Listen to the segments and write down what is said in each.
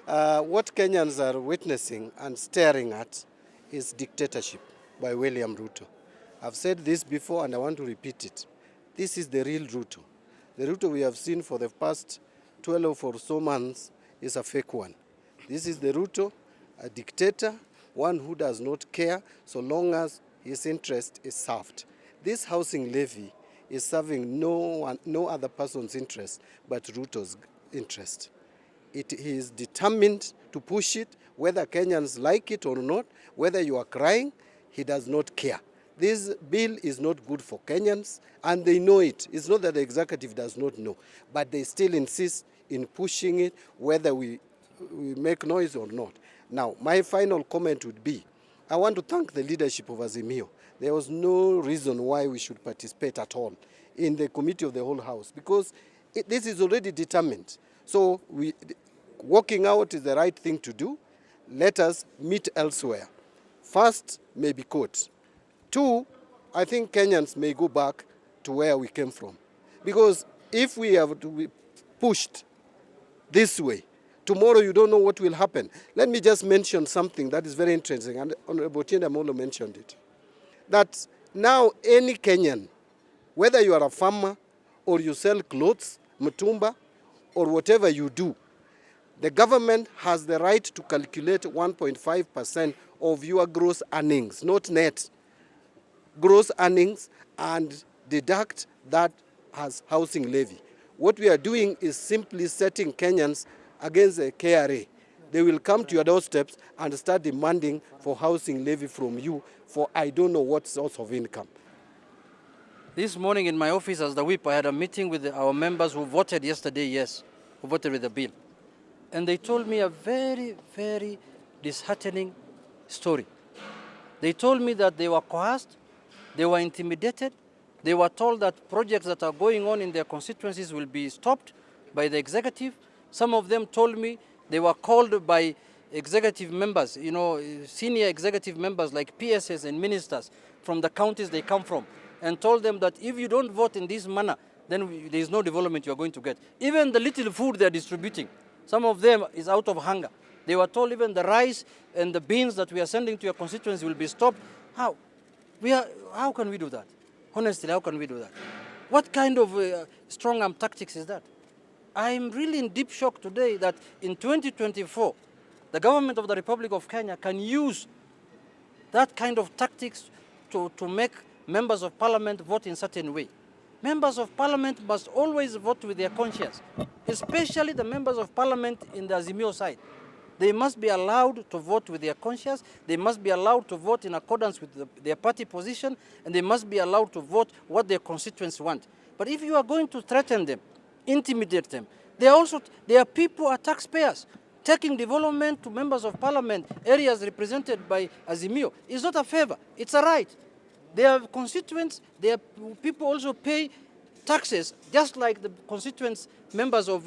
What Kenyans are witnessing and staring at is dictatorship by William Ruto. I've said this before and I want to repeat it. This is the real Ruto. The Ruto we have seen for the past 12 or so months is a fake one. This is the Ruto, a dictator, one who does not care so long as his interest is served. This housing levy is serving no other person's interest but Ruto's interest. He is determined to push it, whether Kenyans like it or not, whether you are crying, he does not care. This bill is not good for Kenyans, and they know it. It's not that the executive does not know, but they still insist in pushing it, whether we make noise or not. Now, my final comment would be, I want to thank the leadership of Azimio. There was no reason why we should participate at all in the committee of the whole House, because this is already determined. So walking out is the right thing to do. Let us meet elsewhere. First, maybe court. Two, I think Kenyans may go back to where we came from. Because if we have to be pushed this way, tomorrow you don't know what will happen. Let me just mention something that is very interesting, and Honorable Junet Mohamed mentioned it. That now any Kenyan, whether you are a farmer or you sell clothes, mutumba, or whatever you do, the government has the right to calculate 1.5% of your gross earnings, not net, gross earnings, and deduct that as housing levy. What we are doing is simply setting Kenyans against the KRA. They will come to your doorsteps and start demanding for housing levy from you for I don't know what source of income. This morning in my office as the whip, I had a meeting with our members who voted yesterday, yes, who voted with the bill. And they told me a very, very disheartening story. They told me that they were coerced, they were intimidated, they were told that projects that are going on in their constituencies will be stopped by the executive. Some of them told me they were called by executive members, senior executive members like PSs and ministers from the counties they come from, and told them that if you don't vote in this manner, then there is no development you are going to get. Even the little food they are distributing, some of them is out of hunger. They were told even the rice and the beans that we are sending to your constituency will be stopped. How can we do that? Honestly, how can we do that? What kind of strong arm tactics is that? I'm really in deep shock today that in 2024, the government of the Republic of Kenya can use that kind of tactics to make members of parliament vote in a certain way. Members of parliament must always vote with their conscience, especially the members of parliament in the Azimio side. They must be allowed to vote with their conscience, they must be allowed to vote in accordance with their party position, and they must be allowed to vote what their constituents want. But if you are going to threaten them, intimidate them, they are people, are taxpayers. Taking development to members of parliament, areas represented by Azimio, is not a favor, it's a right. Their constituents, their people also pay taxes, just like the constituents, members of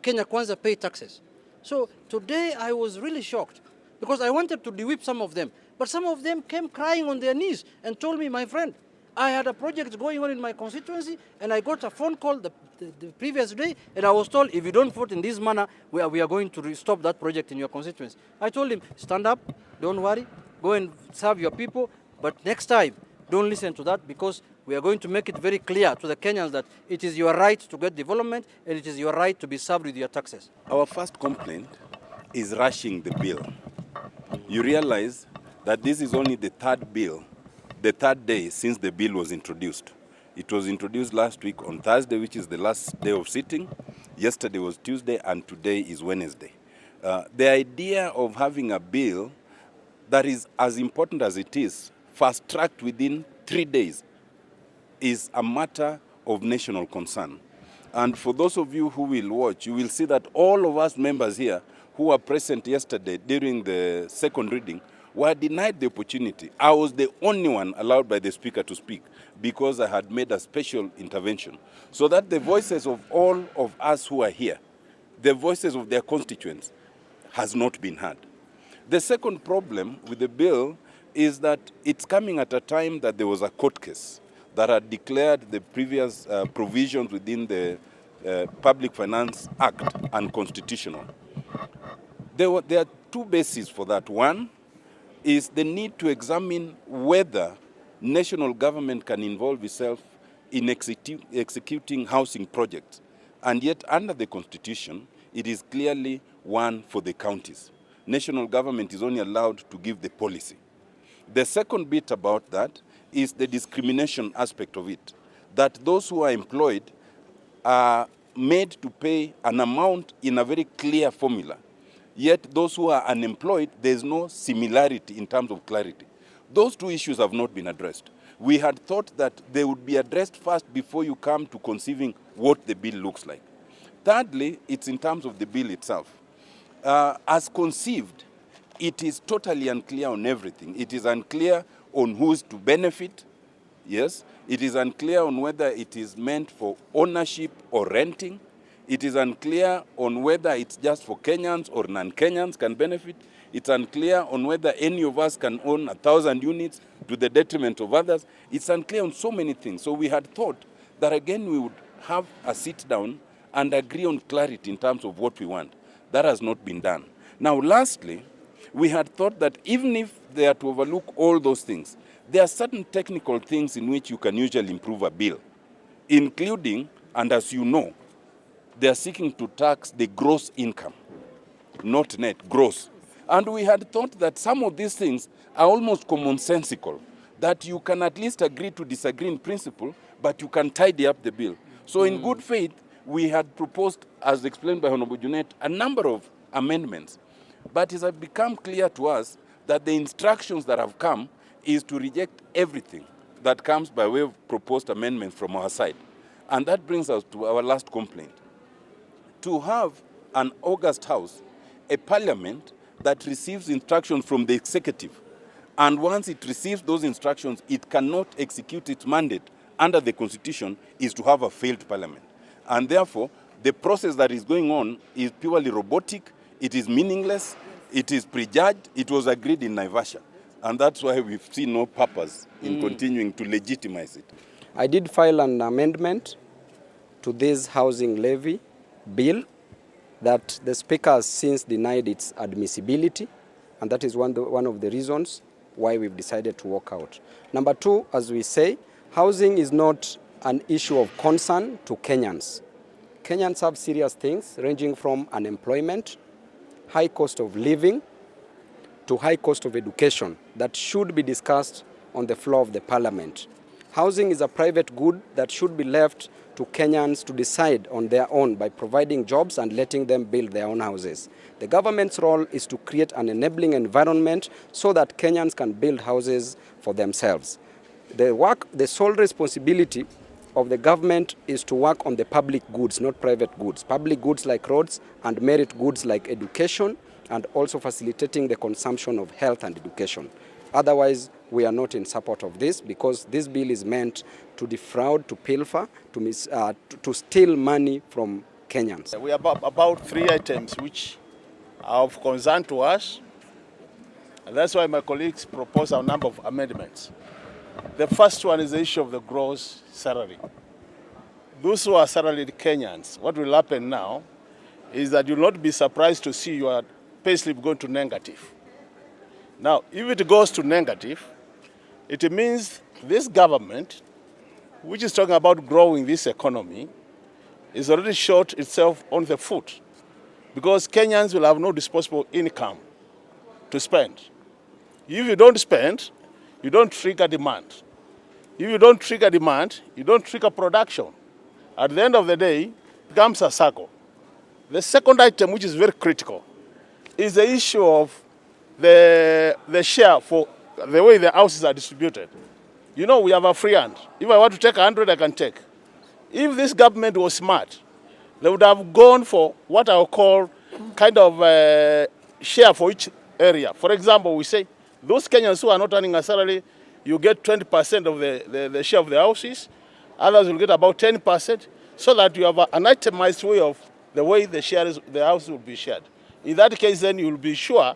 Kenya Kwanza pay taxes. So today I was really shocked because I wanted to de-whip some of them, but some of them came crying on their knees and told me, my friend, I had a project going on in my constituency and I got a phone call the previous day and I was told, if you don't vote in this manner, we are going to stop that project in your constituency. I told him, stand up, don't worry, go and serve your people, but next time, don't listen to that because we are going to make it very clear to the Kenyans that it is your right to get development and it is your right to be served with your taxes. Our first complaint is rushing the bill. You realize that this is only the third day since the bill was introduced. It was introduced last week on Thursday, which is the last day of sitting. Yesterday was Tuesday and today is Wednesday. The idea of having a bill that is as important as it is, fast-tracked within 3 days, is a matter of national concern. And for those of you who will watch, you will see that all of us members here who were present yesterday during the second reading were denied the opportunity. I was the only one allowed by the Speaker to speak because I had made a special intervention, so that the voices of all of us who are here, the voices of their constituents, has not been heard. The second problem with the bill is that it's coming at a time that there was a court case that had declared the previous provisions within the Public Finance Act unconstitutional. There are two bases for that. One is the need to examine whether national government can involve itself in executing housing projects. And yet, under the Constitution, it is clearly one for the counties. National government is only allowed to give the policy. The second bit about that is the discrimination aspect of it, that those who are employed are made to pay an amount in a very clear formula. Yet those who are unemployed, there's no similarity in terms of clarity. Those two issues have not been addressed. We had thought that they would be addressed first before you come to conceiving what the bill looks like. Thirdly, it's in terms of the bill itself. As conceived, it is totally unclear on everything. It is unclear on who is to benefit. Yes, it is unclear on whether it is meant for ownership or renting. It is unclear on whether it's just for Kenyans or non-Kenyans can benefit. It's unclear on whether any of us can own 1,000 units to the detriment of others. It's unclear on so many things. So we had thought that again we would have a sit down and agree on clarity in terms of what we want. That has not been done. Now, lastly, we had thought that even if they are to overlook all those things, there are certain technical things in which you can usually improve a bill, including, and as you know, they are seeking to tax the gross income, not net, gross. And we had thought that some of these things are almost commonsensical, that you can at least agree to disagree in principle, but you can tidy up the bill. So in good faith, we had proposed, as explained by Honorable Junet, a number of amendments. But it has become clear to us that the instructions that have come is to reject everything that comes by way of proposed amendments from our side. And that brings us to our last complaint. To have an August House, a parliament that receives instructions from the executive, and once it receives those instructions, it cannot execute its mandate under the Constitution, is to have a failed parliament. And therefore, the process that is going on is purely robotic, it is meaningless, it is prejudged, it was agreed in Naivasha. And that's why we've seen no purpose in continuing to legitimize it. I did file an amendment to this housing levy bill that the Speaker has since denied its admissibility, and that is one of the reasons why we've decided to walk out. Number two, as we say, housing is not an issue of concern to Kenyans. Kenyans have serious things ranging from unemployment, high cost of living, to high cost of education that should be discussed on the floor of the parliament. Housing is a private good that should be left to Kenyans to decide on their own by providing jobs and letting them build their own houses. The government's role is to create an enabling environment so that Kenyans can build houses for themselves. The sole responsibility of the government is to work on the public goods, not private goods. Public goods like roads and merit goods like education, and also facilitating the consumption of health and education. Otherwise, we are not in support of this because this bill is meant to defraud, to pilfer, to steal money from Kenyans. We have about 3 items which are of concern to us, and that's why my colleagues propose a number of amendments. The first one is the issue of the gross salary. Those who are salaried Kenyans, what will happen now is that you'll not be surprised to see your payslip going to negative. Now, if it goes to negative, it means this government, which is talking about growing this economy, is already shot itself on the foot because Kenyans will have no disposable income to spend. If you don't spend, you don't trigger demand. If you don't trigger demand, you don't trigger production. At the end of the day, it becomes a circle. The second item, which is very critical, is the issue of the share for the way the houses are distributed. You know, we have a free hand. If I want to take 100, I can take. If this government was smart, they would have gone for what I would call kind of share for each area. For example, we say, those Kenyans who are not earning a salary, you get 20% of the share of the houses. Others will get about 10%, so that you have an itemized way of the way the house will be shared. In that case, then you will be sure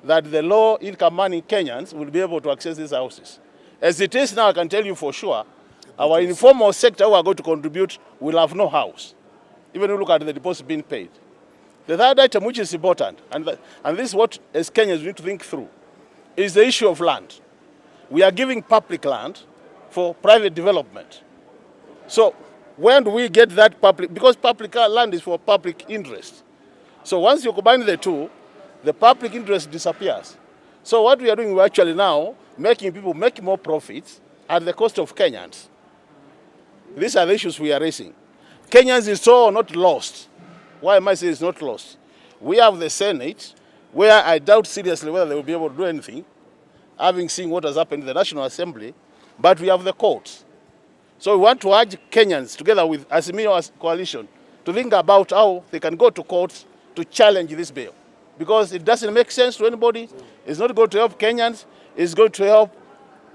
that the low-income earning Kenyans will be able to access these houses. As it is now, I can tell you for sure, our informal sector who are going to contribute will have no house, even if you look at the deposit being paid. The third item, which is important, and this is what as Kenyans we need to think through, is the issue of land. We are giving public land for private development. So when do we get that public? Because public land is for public interest. So once you combine the two, the public interest disappears. So what we are doing, we're actually now making people make more profits at the cost of Kenyans. These are the issues we are raising. Kenyans is so not lost. Why am I saying it's not lost? We have the Senate, where I doubt seriously whether they will be able to do anything, having seen what has happened in the National Assembly, but we have the courts. So we want to urge Kenyans, together with Azimio coalition, to think about how they can go to courts to challenge this bill. Because it doesn't make sense to anybody. It's not going to help Kenyans. It's going to help,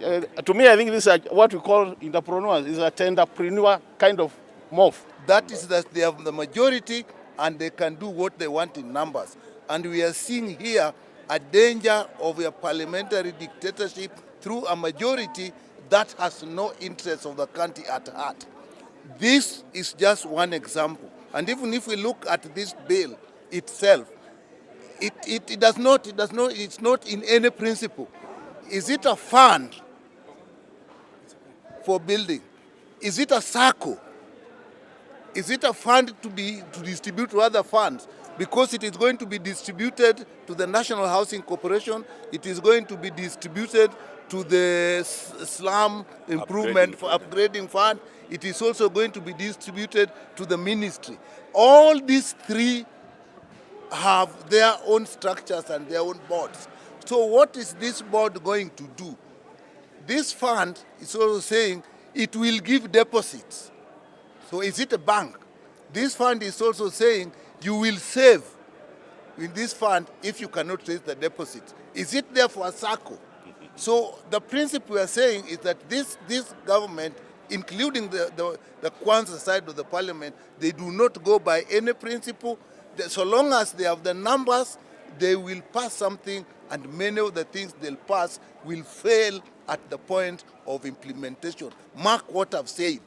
to me, I think this is what we call entrepreneurs, is a tenderpreneur kind of move. That is that they have the majority and they can do what they want in numbers. And we are seeing here a danger of a parliamentary dictatorship through a majority that has no interest of the country at heart. This is just one example. And even if we look at this bill itself, it's not in any principle. Is it a fund for building? Is it a circle? Is it a fund to distribute to other funds? Because it is going to be distributed to the National Housing Corporation, it is going to be distributed to the slum improvement upgrading fund, it is also going to be distributed to the ministry. All these three have their own structures and their own boards. So what is this board going to do? This fund is also saying it will give deposits. So is it a bank? This fund is also saying you will save in this fund if you cannot raise the deposit. Is it there for a circle? So the principle we are saying is that this government, including the Kwanza side of the parliament, they do not go by any principle. So long as they have the numbers, they will pass something, and many of the things they'll pass will fail at the point of implementation. Mark what I've said.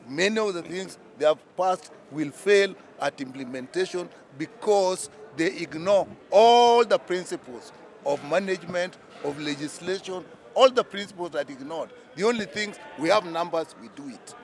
Many of the things they have passed will fail at implementation because they ignore all the principles of management, of legislation, all the principles that ignored. The only things, we have numbers, we do it.